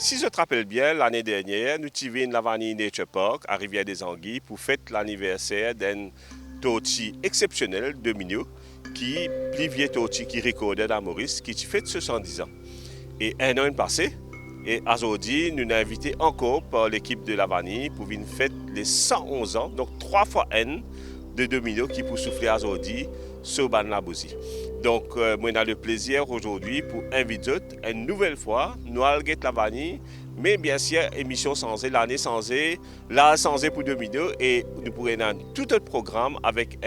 Si je te rappelle bien, l'année dernière, nous tivons la Vanille Nature Park à Rivière-des-Anguilles pour fêter l'anniversaire d'un torti exceptionnel de Mignot qui, plus vieux torti qui recordait dans Maurice, qui fête 70 ans. Et un an est passé, et aujourd'hui, nous sommes invités encore par l'équipe de la Vanille pour venir fêter les 111 ans, donc 3 fois N de Domino qui pour souffler aujourd'hui sur Ban la Bousie. Donc, moi, j'ai le plaisir aujourd'hui pour inviter une nouvelle fois, nous allons la Vanille, mais bien sûr, émission sans l'année sans là sans pour Domino, et nous pourrons avoir tout un programme avec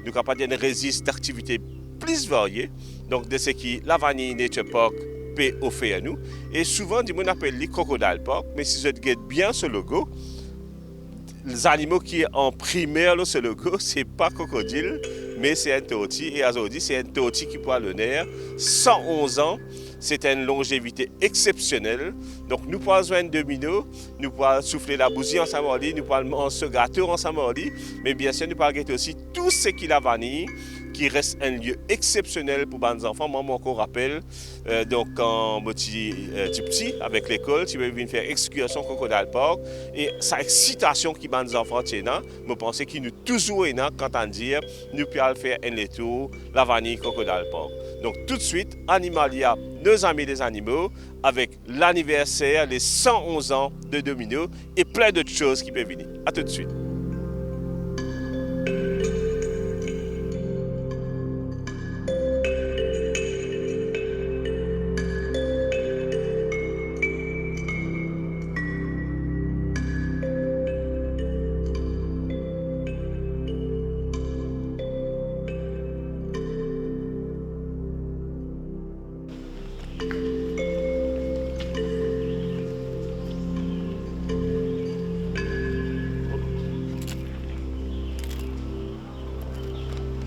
nous capables une résiste d'activités plus variées, donc de ce qui la Vanille Nature Park peut offrir à nous. Et souvent, on appelle les Crocodile Park, mais si je regarde bien ce logo, les animaux qui est en primaire ce logo, c'est pas crocodile, mais c'est un torti. Et aujourd'hui, c'est un torti qui prend l'honneur. 111 ans, c'est une longévité exceptionnelle. Donc, nous pouvons jouer un domino, nous pouvons souffler la bougie ensemble, nous pouvons manger ce gâteau ensemble, mais bien sûr, nous pouvons gâter aussi tout ce qui est la vanille, qui reste un lieu exceptionnel pour les enfants. Moi, je me rappelle, donc quand j'étais petit, avec l'école, tu venir faire excursion au Crocodile Park. Et sa excitation qui les enfants tiennent, je pense qu'il nous toujours quand on dit nous pouvons faire un tour la vanille Crocodile Park. Donc tout de suite, Animalia, nos amis des animaux, avec l'anniversaire, les 111 ans de Domino et plein d'autres choses qui peuvent venir. À tout de suite.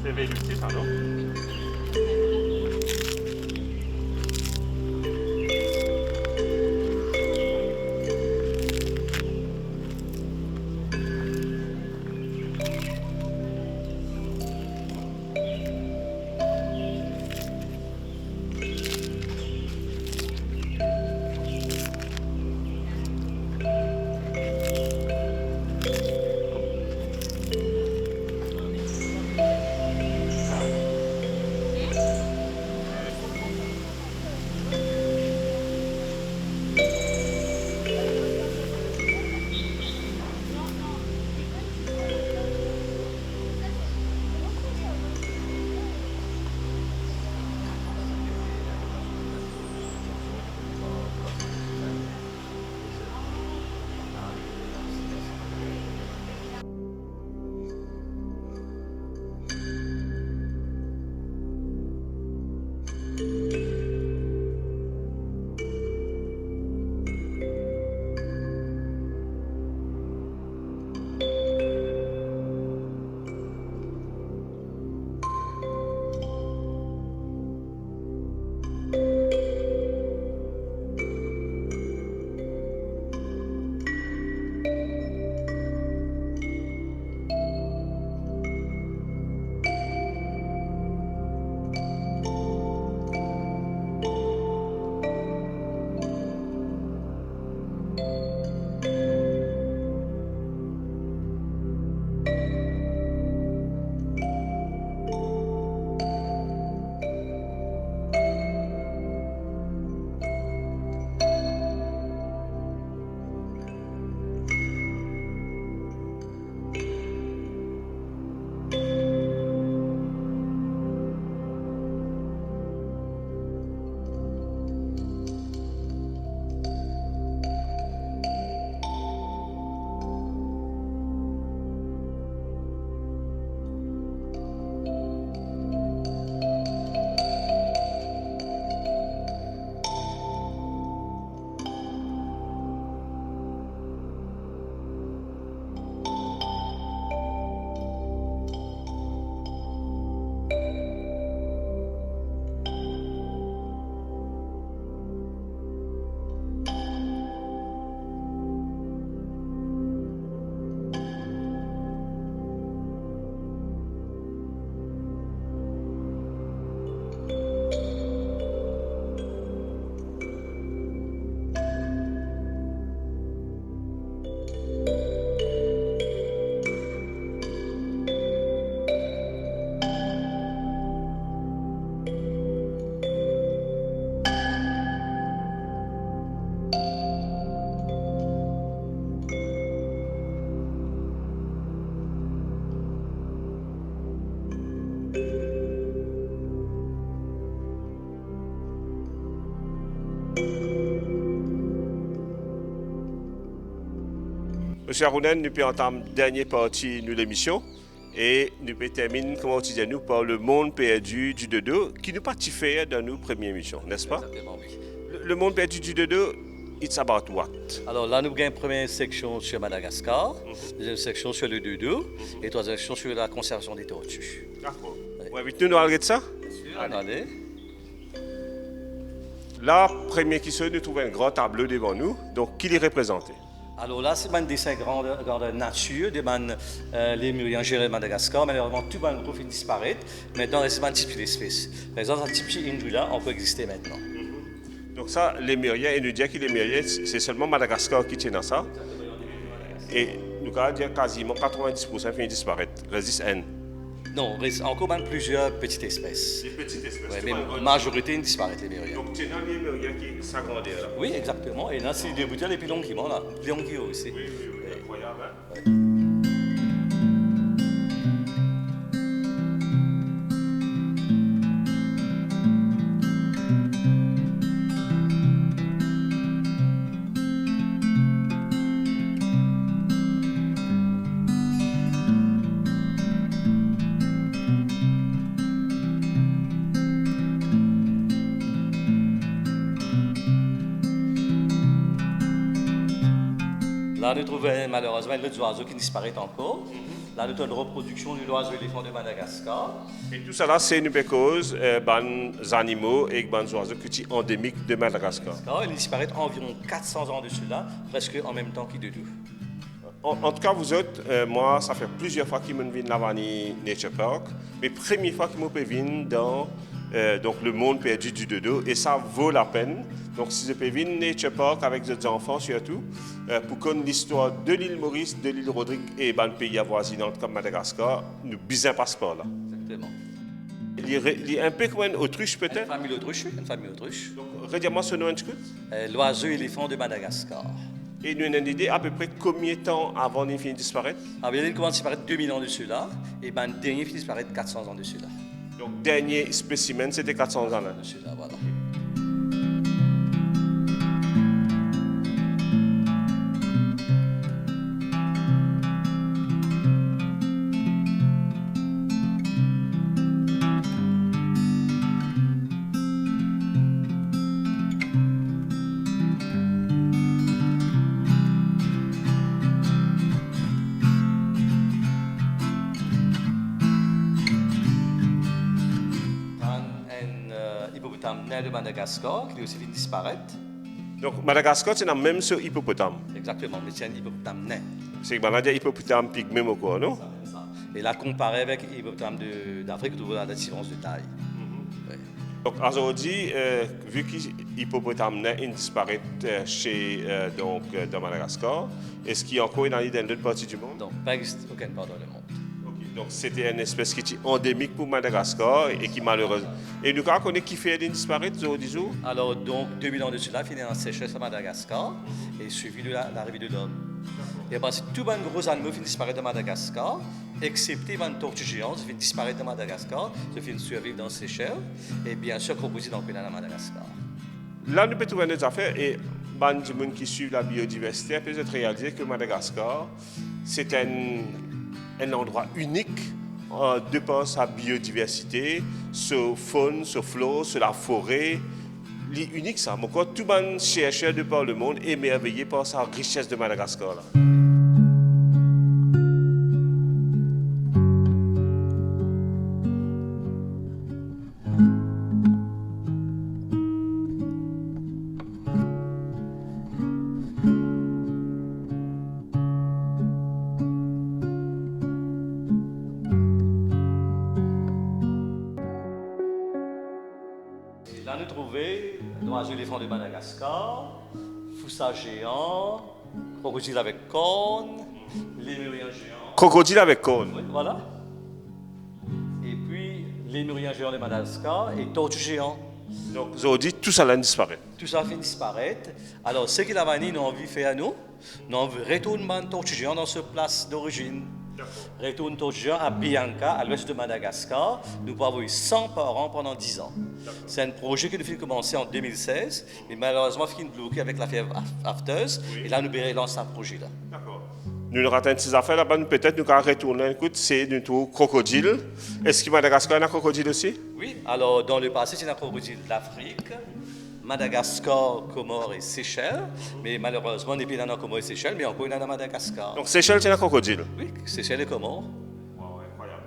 C'est véluté, ça, non? Monsieur Arounen, nous pouvons entamer la dernière partie de l'émission et nous pouvons terminer, comme on disait, nous, par le monde perdu du dodo qui nous partit faire dans nos premières émissions, n'est-ce pas? Exactement, oui. Le monde perdu du dodo, it's about what? Alors là, nous avons une première section sur Madagascar, deuxième section sur le dodo et troisième section sur la conservation des tortues. D'accord. Vous avez nous parler de ça? Allez. Là, premier qui se nous trouve un grand tableau devant nous, donc qui les représenté? Alors là, c'est un dessin grandeur nature de les lémuriens gérés de Madagascar. Malheureusement, tout le groupe finit disparaître. Maintenant, c'est un type d'espèce. Par exemple, un type là, on peut exister maintenant. Donc ça, les lémuriens, et nous dire que les lémuriens, c'est seulement Madagascar qui tient dans ça. Et nous allons dire quasiment 90% finit disparaître. Résiste N. Non, il reste encore même plusieurs petites espèces. Des petites espèces. Ouais, mais la majorité disparaît, les lémuriens. Donc c'est dans les lémuriens qui s'agrandissent là. Oui, exactement. Et là, c'est des bouteilles et puis longuement là. Longuement aussi. Oui, incroyable. Hein? Là, nous trouvons malheureusement d'autres oiseaux qui disparaissent encore. Là, nous avons une reproduction de l'oiseau éléphant de Madagascar. Et tout ça là, c'est une cause des animaux et des oiseaux qui sont endémiques de Madagascar. Il disparaît environ 400 ans de cela, presque en même temps qu'il de nous. En tout cas, vous autres, moi, ça fait plusieurs fois que je viens de Lavani Nature Park, mais première fois que je viens dans donc le monde perdu du dodo, et ça vaut la peine. Donc, si je peux venir Nature Park avec des enfants surtout, pour connaître l'histoire de l'île Maurice, de l'île Rodrigue et des pays avoisinants comme Madagascar, nous bisons un passeport là. Exactement. Il y a un peu comme une autruche peut-être. Une famille autruche, une famille autruche. Donc, redis-moi ce nom un coup. L'oiseau éléphant de Madagascar. Et nous avons une idée à peu près combien de temps avant qu'il finisse de disparaître? Ah, bien, il commence à disparaître 2000 ans de cela, et ben, le dernier finit de disparaître 400 ans de cela. Donc, dernier spécimen, c'était 400 ans là. De cela, voilà. De Madagascar, qui est aussi venu disparaître. Donc Madagascar, c'est la même sur hippopotame. Exactement, mais c'est un hippopotame nain. C'est que maintenant, hippopotame pygmée au corps, non? Et là, comparé avec l'hippopotame d'Afrique, vous voyez la différence de taille. Ouais. Donc aujourd'hui, vu que l'hippopotame nain disparaît dans Madagascar, est-ce qu'il y a encore dans d'autres parties du monde? Non, pas aucune part dans le monde. Donc c'était une espèce qui est endémique pour Madagascar et qui malheureusement. Et nous connaissons qui fait disparaître aujourd'hui? Alors donc 2000 ans de cela, fini en sécheresse à Madagascar et suivi de l'arrivée de l'homme. Et parce que tous les gros animaux finissent disparaître de Madagascar, excepté les tortues géantes, finissent disparaître de Madagascar, se finissent survivre dans Seychelles et bien sûr crocodiles dans le pays de Madagascar. Là, nous pouvons trouver des affaires et les gens qui suivent la biodiversité peuvent réaliser que Madagascar, c'est un endroit unique de par sa biodiversité, sa faune, sa flore, sur la forêt. Il est unique ça. Mais tout le monde chercheur de par le monde est émerveillé par sa richesse de Madagascar. Là. Là, nous trouvons l'oiseau éléphant de Madagascar, foussa géant, crocodile avec cornes, lémurien géant. Crocodile avec cornes. Oui, voilà. Et puis, lémurien géant de Madagascar et tortue géant. Donc, aujourd'hui, tout ça là disparaît. Tout ça fait disparaître. Alors, ce qu'il a vanni, nous avons envie de faire à nous, nous avons retourné tortue géant dans sa place d'origine. Retourne tortue géant à Bianca, à l'ouest de Madagascar. Nous pouvons avoir eu 100 par an pendant 10 ans. C'est un projet qui devait commencer en 2016, mais malheureusement, il est bloqué avec la fièvre afteuse. Et là, nous relançons un projet-là. D'accord. Nous nous ratons ces affaires là-bas, peut-être nous allons retourner. Écoute, c'est du tout crocodile. Est-ce que Madagascar a un crocodile aussi? Oui, alors dans le passé, c'est un crocodile d'Afrique, Madagascar, Comores et Seychelles. Mais malheureusement, on n'est plus dans les Comores et Seychelles, mais encore il y en a à Madagascar. Donc Seychelles, c'est un crocodile. Oui, Seychelles et Comores.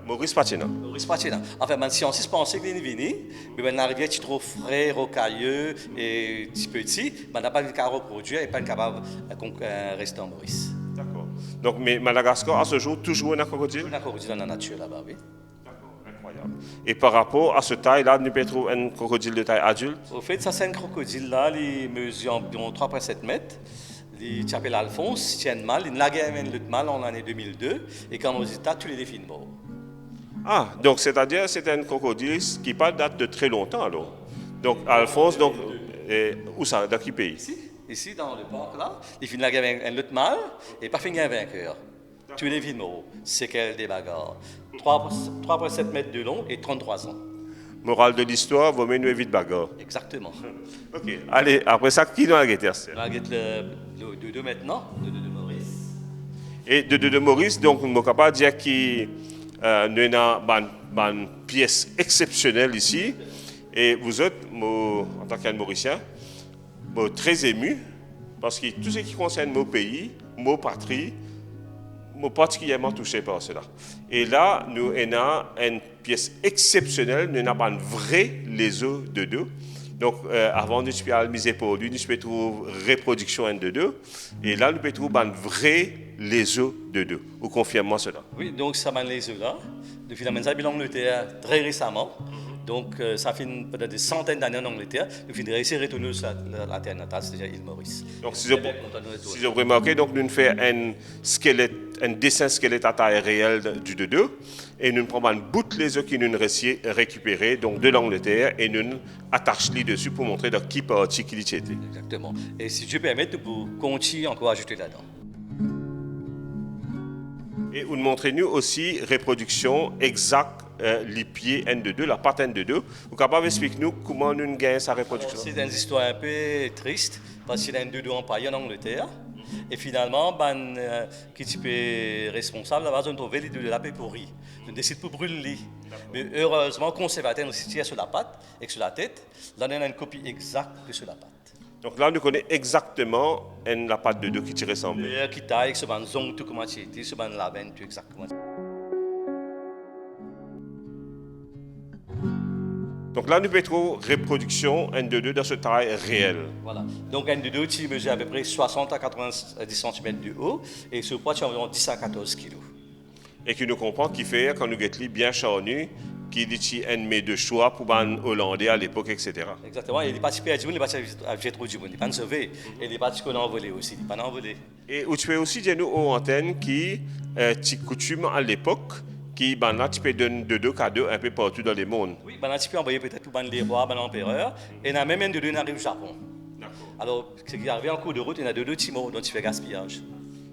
Maurice Patina. Maurice Patina. Enfin, même si on pensait qu'il est venu, mais on arrivait à trop frais, rocailleux et petit, mais on n'a pas le cas reproduire et pas capable de rester en Maurice. D'accord. Donc, mais Madagascar, à ce jour, toujours un crocodile? Un crocodile dans la nature là-bas, oui. D'accord, incroyable. Et par rapport à ce taille-là, nous pouvons trouver un crocodile de taille adulte? Au fait, ça, c'est un crocodile-là, il mesure environ 3,7 mètres. Il s'appelle Alphonse, il tient mal, il a gagné le mal en l'année 2002, et quand on dit tous les défis de mort. Ah, donc c'est-à-dire c'est un crocodile qui pas date de très longtemps alors. Donc Alphonse, donc, où ça, dans quel pays? Ici, dans le parc là, il finit la guerre un autre mal et pas fini un vainqueur. Tous les vies de mort, c'est qu'elle des bagarres. 3,7 mètres de long et 33 ans. Morale de l'histoire, vaut mieux nous éviter bagarre. Exactement. Ok, allez, après ça, qui dans la guetteur? On va guetter le 2 maintenant, le 2 de Maurice. Et de Maurice, donc, on ne peut pas dire qu'il nous avons une pièce exceptionnelle ici. Et vous êtes, en tant qu'un Mauricien, très ému, parce que tout ce qui concerne mon pays, mon patrie, moi particulièrement touché par cela. Et là, nous avons une pièce exceptionnelle, nous avons un vrai les œufs de deux. Donc, avant, nous pouvons miser pour lui, nous pouvons trouver reproduction N de deux. Et là, nous pouvons trouver un vrai les œufs de deux. Vous confirmez cela? Oui, donc ça m'a les œufs là. Depuis la Mensa Angleterre très récemment. Donc, ça fait peut-être des centaines d'années en Angleterre. Nous finirons réussi à retourner sur la terre natale, c'est-à-dire l'île Maurice. Donc, si je remarque, donc, nous faisons un squelette, un dessin squelette à taille réelle du 2 et nous prenons un bout de les œufs qui nous récupérés donc de l'Angleterre et nous attachons les dessus pour montrer dans qui partie qu'il était. Exactement. Et si Dieu permet, nous pouvons continuer encore à ajouter là-dedans. Et vous montrez-nous aussi reproduction exacte les pieds N2, la patte N2. Vous êtes capable d'expliquer nous comment nous gagnons sa reproduction? C'est une histoire un peu triste parce qu'il y a un N2 empaillé en Angleterre. Et finalement, qui est responsable, là-bas, on trouve les deux de la paix pourrie. On décide pour brûler. Mais heureusement, conservateur nous tient sur la patte et sur la tête. Là, on a une copie exacte de sur la patte. Donc là, nous connaissons exactement la patte de deux qui ressemble. Qui taille, ce ban zong, tout comment c'était, ce ban labène, tout exactement. Donc là, nous pouvons trouver reproduction N2 dans ce taille réel. Voilà. Donc N2 qui mesure à peu près 60 à 90 cm de haut et ce poids, c'est environ 10 à 14 kg. Et qui nous comprend qui fait, quand nous guettons bien charnu, qui dit un met de choix pour les Hollandais à l'époque, etc. Exactement. Et les parties perdues, les parties à trop du monde, ils ne pas sauver. Et les parties qu'on a envolées aussi, ils ne pas envolées. Et tu peux aussi dire nous aux antennes qui, coutume à l'époque, qui, là, tu peux donner de 2 cadeaux un peu partout dans le monde. Oui, là, tu peux envoyer peut-être pour les rois, l'empereur. Et il y a même un de deux qui arrive au Japon. Alors, ce qui arrive en cours de route, il y en a deux petits mots dont tu fais gaspillage.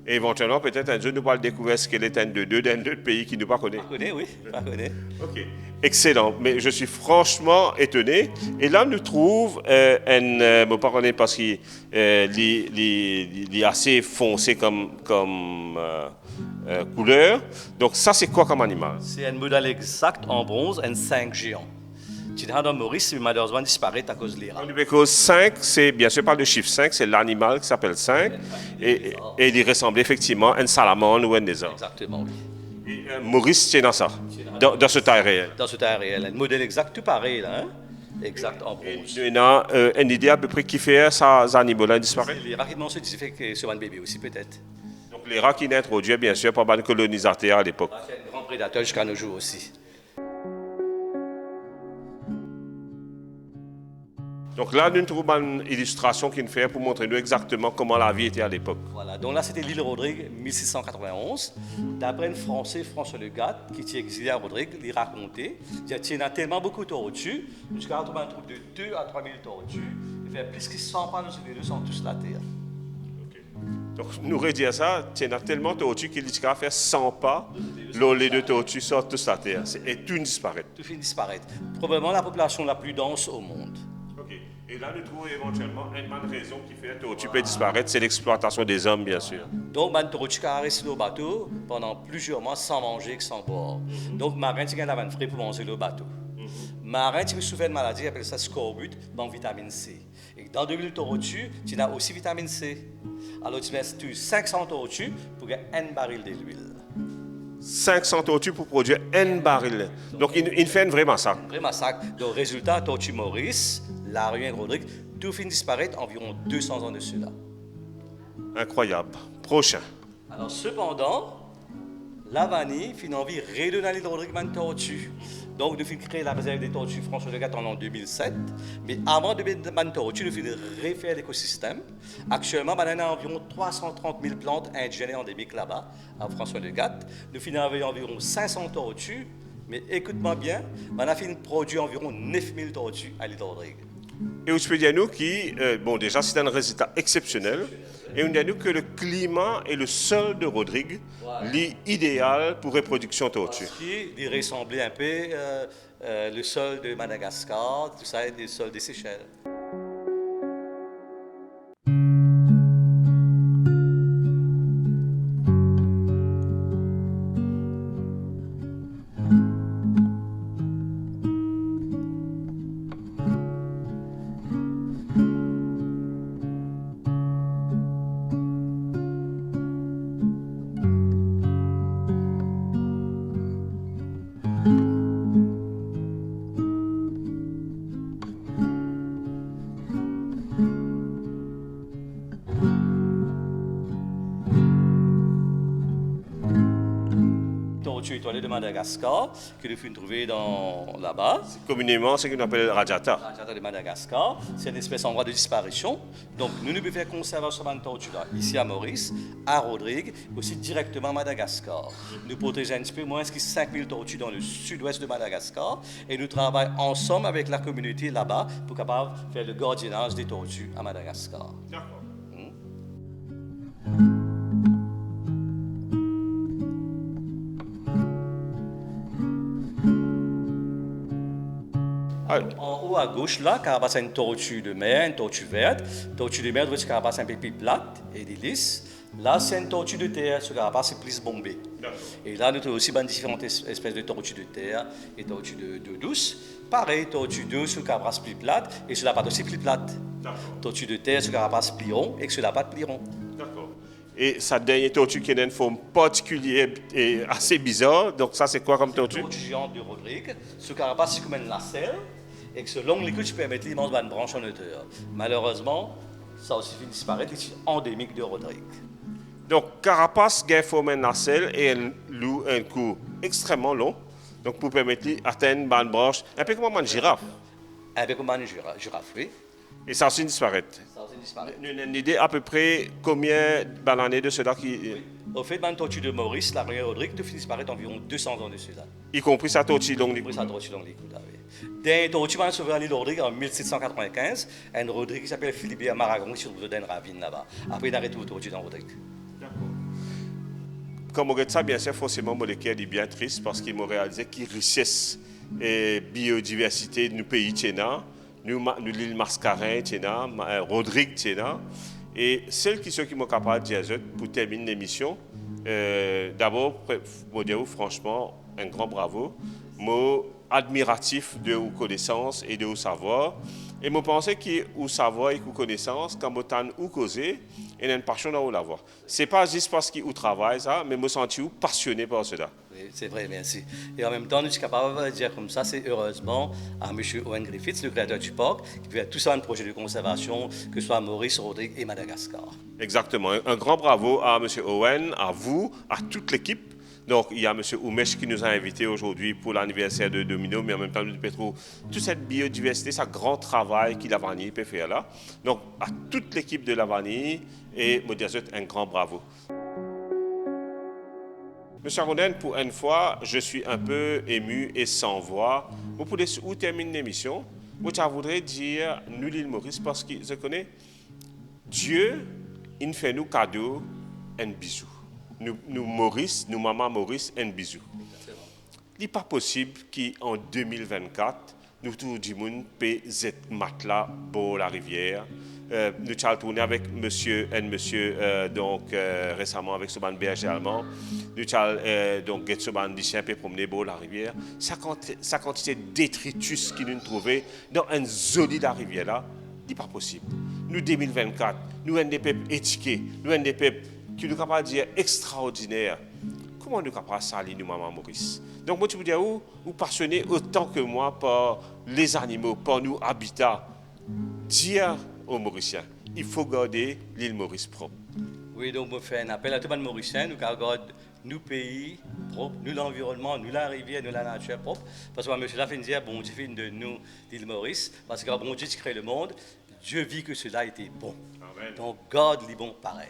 Et éventuellement, peut-être un jour, nous allons découvrir ce qu'elle est un de deux d'un autre pays qui ne pas connaît. Pas connaît, oui, pas connaît. Ok. Excellent. Mais je suis franchement étonné. Et là, nous trouvons me pardonnez parce qu'il est assez foncé comme couleur. Donc, ça, c'est quoi comme animal? C'est un modèle exact en bronze, un 5 géant. Dans Maurice, malheureusement, disparaît à cause de l'IRA. Le 5, c'est bien sûr pas le chiffre 5, c'est l'animal qui s'appelle 5. Et il ressemble effectivement à une salamandre ou un lézard. Exactement, oui. Et, Maurice tient dans ça, dans ce taille réel. Dans ce taille réel. Un modèle exact, tout pareil, là, hein? Exact, en bronze. Il y a une idée à peu près qui fait ces animaux-là disparaître? Les rats qui n'ont fait sur un bébé aussi, peut-être. Donc les rats qui n'introduisent bien sûr par les colonisateurs à l'époque. C'est un grand prédateur jusqu'à nos jours aussi. Donc là, nous trouvons une illustration qu'il fait pour montrer nous exactement comment la vie était à l'époque. Voilà, donc là c'était l'île Rodrigue, 1691. D'après un Français, François Le Gat, qui était exilé à Rodrigue, il racontait qu'il y a tellement beaucoup de tortues, jusqu'à trouver un troupe de 2 à 3 000 tortues, il fait plus que 100 pas de sur les deux sont tous la terre. Okay. Donc, nous redire ça, il y a tellement de tortues qu'il dit qu'à faire 100 pas, les deux tortues sortent de la terre et tout disparaît. Tout finit disparaître. Probablement la population la plus dense au monde. Ok. Et là, nous trouvons éventuellement une bonne raison qui fait que la tortue peut disparaître, c'est l'exploitation des hommes, bien sûr. Donc, man tortue qui a resté au bateau pendant plusieurs mois sans manger, sans boire. Donc, marin, tu as la frais pour manger le bateau. Marin, tu souffert de maladie, il appelle ça scorbut, dans vitamine C. Et dans 2000 tortues, tu as aussi vitamine C. Alors, tu mets 500 tortues pour gagner un baril d'huile. 500 tortues pour produire un baril. Donc, il fait un vrai massacre. Un vrai massacre. Donc, résultat, tortue Maurice, Laruen, Rodrigue, tout finit disparaître environ 200 ans de cela. Incroyable. Prochain. Alors, cependant, la vanille finit envie de redonner l'île Rodrigue une tortue. Donc, nous finissons créer la réserve des tortues François de Gat en 2007. Mais avant de mettre une tortue, nous finissons refaire l'écosystème. Actuellement, on a environ 330 000 plantes indigènes et endémiques là-bas, à François de Gat. Nous finissons avec environ 500 tortues. Mais écoute-moi bien, on a fini de produire environ 9 000 tortues à l'île Rodrigue. Et vous pouvez dire nous qui, bon déjà c'est un résultat exceptionnel, et on dit nous que le climat et le sol de Rodrigue l'idéal pour reproduction tortue. Qui ressemblait un peu le sol de Madagascar, tout ça, et le sol des Seychelles. Tortue étoilée de Madagascar, que nous avons trouvé là-bas. Communément, c'est ce qu'on appelle radiata. Radiata de Madagascar, c'est une espèce en voie de disparition. Donc, nous pouvons faire conservation de tortue là, ici à Maurice, à Rodrigue, aussi directement à Madagascar. Nous protégeons un petit peu moins que 5000 tortues dans le sud-ouest de Madagascar et nous travaillons ensemble avec la communauté là-bas pour capable faire le gardiennage des tortues à Madagascar. D'accord. En haut à gauche, là, Carapace a une tortue de mer, une tortue verte. Tortue de mer, votre carapace est un peu plus plate et lisse. Là, c'est une tortue de terre, ce carapace est plus bombé. Et là, nous avons aussi différentes espèces de tortues de terre et tortues de douce. Pareil, tortue douce, ce carapace plus plate et cela pas aussi plus plate. Tortue de terre, ce carapace plus rond et cela pas plus rond. D'accord. Et sa dernière tortue qui a une forme particulière et assez bizarre, donc ça c'est quoi comme tortue? Tortue géante de Rodrigue, ce carapace c'est comme une nacelle et que ce long liquide permet l'immense une branche en hauteur. Malheureusement, ça aussi finit de disparaître, c'est endémique de Rodrigue. Donc carapace qui forme une nacelle et un cou extrêmement long, donc pour permettre d'atteindre une branche, un peu comme une girafe. Un peu comme une girafe, oui. Et ça aussi disparaît. Ça aussi disparaît. Nous avons une idée à peu près combien d'années de cela qui... Au fait, une tortue de Maurice, la Laruen Rodrigue, tout finit disparaître environ 200 ans de cela. Y compris sa tortue longue. Oui, sa tortue longue l'écoute, oui. D'un tortue, on a sauvé l'île Rodrigue en 1795, un Rodrigue qui s'appelle Philibert Maragon, qui se trouve dans une ravine là-bas. Après, il a arrêté la tortue dans Rodrigue. Comme on regarde ça, bien sûr, forcément, mon cœur est bien triste parce qu'il m'a réalisé qu'il richesse et biodiversité de nos pays tchéna, nous l'île Mascarin tchéna, Rodrigue tchéna. Et celles qui sont capables de dire pour terminer l'émission, d'abord, je dire franchement, un grand bravo. Moi, admiratif de vos connaissances et de vos savoirs. Et je pense que vous savoir et vos connaissances, quand vous causez, il y a une passion dans la voix. Ce n'est pas juste parce que vous travaillez, ça, mais je me sens passionné par cela. Oui, c'est vrai, merci. Et en même temps, nous sommes capables de dire comme ça, c'est heureusement à M. Owen Griffiths, le créateur du parc, qui fait tout ça un projet de conservation, que ce soit à Maurice, Rodrigue et Madagascar. Exactement. Un grand bravo à M. Owen, à vous, à toute l'équipe. Donc, il y a M. Oumesh qui nous a invités aujourd'hui pour l'anniversaire de Domino, mais en même temps, nous Petro, toute cette biodiversité, ce grand travail que la vanille peut faire là. Donc, à toute l'équipe de la vanille, et je dis un grand bravo. Monsieur Aronden, pour une fois, je suis un peu ému et sans voix. Vous pouvez où terminer l'émission? Moi, je voudrais dire nous l'île Maurice parce que je connais Dieu il fait nous cadeau, un bisou. Nous Maurice, nous maman Maurice, un bisou. Il n'est pas possible qu'en 2024, nous tout le monde paie cette matelas pour la rivière. Nous avons tourné avec monsieur récemment avec ce berger allemand. Nous avons donc ce bandicien peut promener pour la rivière. Sa quantité de détritus qui nous trouvait dans une zone de la rivière là, n'est pas possible. Nous 2024, nous sommes des peuples étiquetés, nous sommes des peuples qui nous capables de dire extraordinaire. Comment nous capables de saluer nous maman Maurice? Donc moi tu veux dire vous passionné autant que moi par les animaux, par nos habitats. Dire aux Mauriciens, il faut garder l'île Maurice propre. Oui, donc on fait un appel à tous les Mauriciens, nous gardons nos pays propres, nous l'environnement, nous la rivière, nous la nature propre. Parce que monsieur l'a fait dire, bon Dieu fait de nous l'île Maurice, parce que bon Dieu qui crée le monde, Dieu vit que cela était bon. Amen. Donc garde les bons pareil.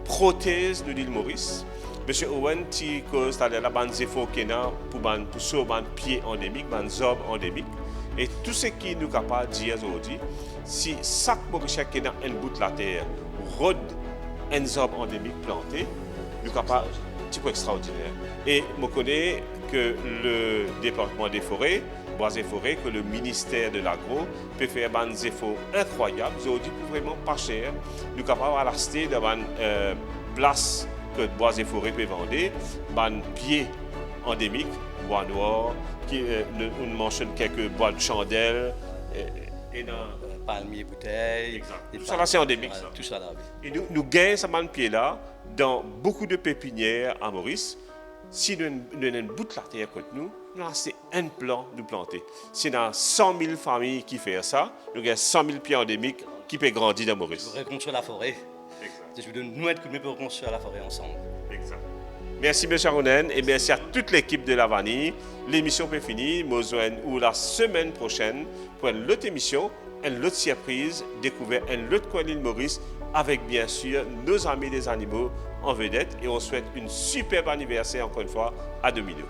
Prothèse de l'île Maurice. Monsieur Owen, qui cause la bande zéphore qui est là pour sauver ban pied endémique, ban zob endémique. Et tout ce qui nous capable de dire aujourd'hui, si chaque Mauricien qui est dans un bout de la terre rôde un zob endémique planté, nous capable un petit peu extraordinaire. Et je connais que le département des forêts, bois et forêts, que le ministère de l'agro peut faire ban zéphore incroyable, aujourd'hui pour vraiment pas cher. Nous capable d'acheter dans place que bois et forêts peut vendre, ban pieds endémiques, bois noir, qui on mentionne quelques bois de chandelle et dans palmiers, bouteilles. Exact. Tout ça là c'est endémique. Ça. Tout ça là. Oui. Et nous gagnons ce ban pied là dans beaucoup de pépinières à Maurice. Si nous avons un bout de la terre contre nous, nous avons un plan de planter. Si nous avons 100 000 familles qui font ça, nous avons 100 000 pieds endémiques qui peuvent grandir dans Maurice. Pour reconstruire la forêt. Je veux nous être coup de pour reconstruire la forêt ensemble. Exact. Merci M. Ronen et merci à toute l'équipe de La Vanille. L'émission est finie. Nous la semaine prochaine pour une autre émission, une autre surprise, découvrir une autre coin de l'île Maurice avec bien sûr nos amis des animaux en vedette. Et on souhaite une superbe anniversaire encore une fois à Domino.